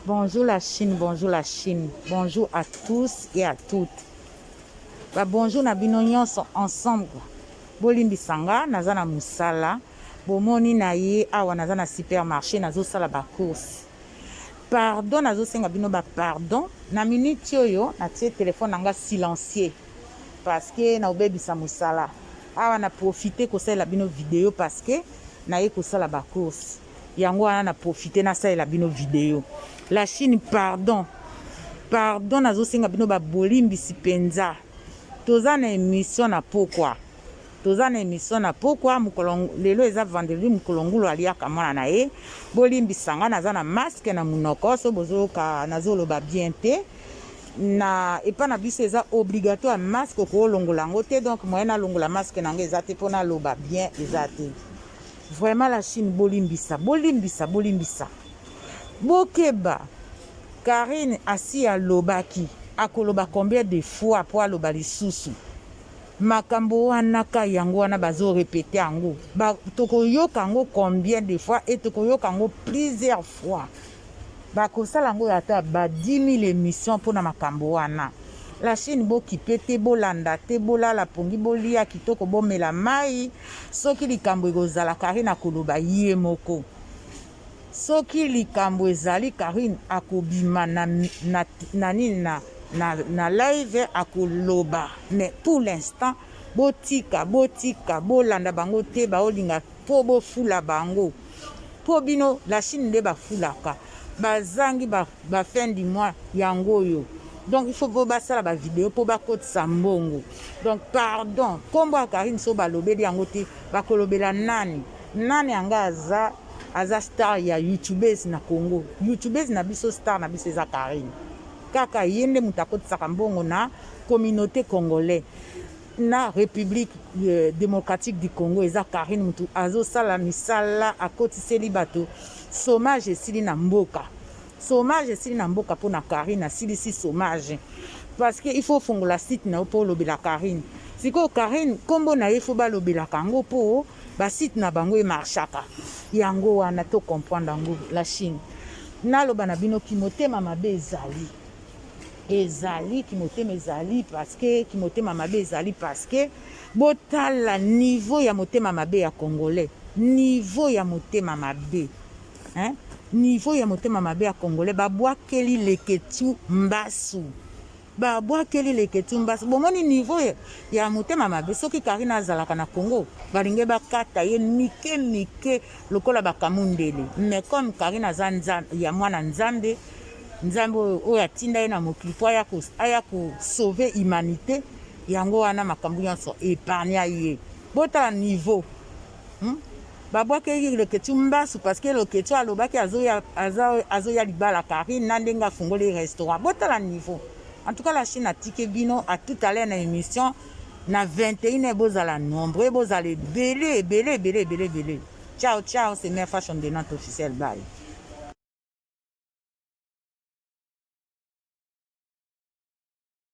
Bonjour la Chine, bonjour la Chine. Bonjour à tous et à toutes. Bonjour na bino nyonso ensemble. Bolimbisanga naza na musala. Bomoni na ye awa naza na supermarché nazo sala ba course. Pardon nazo senga bino pardon. Na minute oyo na tie téléphone nanga silencieux parce que na obebisa musala. Awa na profiter ko sala bino vidéo parce que na ye ko sala ba course. Yango wana na profiter na sala bino vidéo. La Chine, pardon nazo senga bino bolimbisi penza. Toza na émission na pourquoi lelo eza vendredi mukolongulu aliaka mwana na ye bolimbisanga naza na masque na munoko so bozoka nazoloba bien te na epa na biso eza obligatoire masque ko longola ngo te donc moyen na longola masque nange eza te pona loba bien eza te. Vraiment la Chine bolimbisa bokeba Karine asi alobaki akoloba combien de fois po aloba lisusu makambo wana ka yango wana bazo répéter yango tokoyoka yango combien de fois et tokoyoka yango plusieurs fois bakosala yango ata 10 000 émissions mpona makambo wana. La Chine bokipe te bolanda te bolala pongi bolia kitoko bomela mai soki likambo ekozala Karine akoloba ye moko. Soki likambo ezali Karine akobima na live akoloba. Mais pour l'instant botika bolanda bango te baolinga po bofula bango po bino. La Chine nde bafulaka bazangi ba fin du mois yango yo. Donc il faut basala ba vidéo po bakotisa mbongo. Donc pardon kombo ya Karine so balobeli yango te bakolobela nani anga aza star ya youtubeuse na Congo. Youtubeuse na biso star na biso eza Karine kaka yende mutakotisaka mbongo na communauté congolais na République démocratique du Congo eza Karine mutu azosala misala akotiseli bato. Sommage esili na mboka pona Karine asilisi sommage parce que il faut fongola site na po lobela Karine siko Karine kombo na ye fo balobela kango po site na bango e marchaka yango wana to comprendre yango. La Chine naloba na bino kimotema mabe ezali kimotema ezali parce que botala niveau ya motema mabe ya congolais, niveau ya motema mabe ya congolais babwakeli leketu mbasu bomoni niveau ya motema mabe. Soki Karine azalaka na Congo balinge bakata ye mike lokola bakamundele. Mais comme Karine aza ya mwana nzambe oyo atinda ye na mokili po aya ko sauver humanité yango wana makambo nyonso épargna ye. Botala niveau babwakeli leketu mbasu parce que leketu alobaki azoya libala Karine na ndenge afungoli restaurant. Botala niveau. En tout cas, la Chine a tiqué bino à tout à l'heure dans l'émission. Na 21 bozala nombreux, bozala belé. Ciao, c'est Mère Fashion de notre officiel. Bye.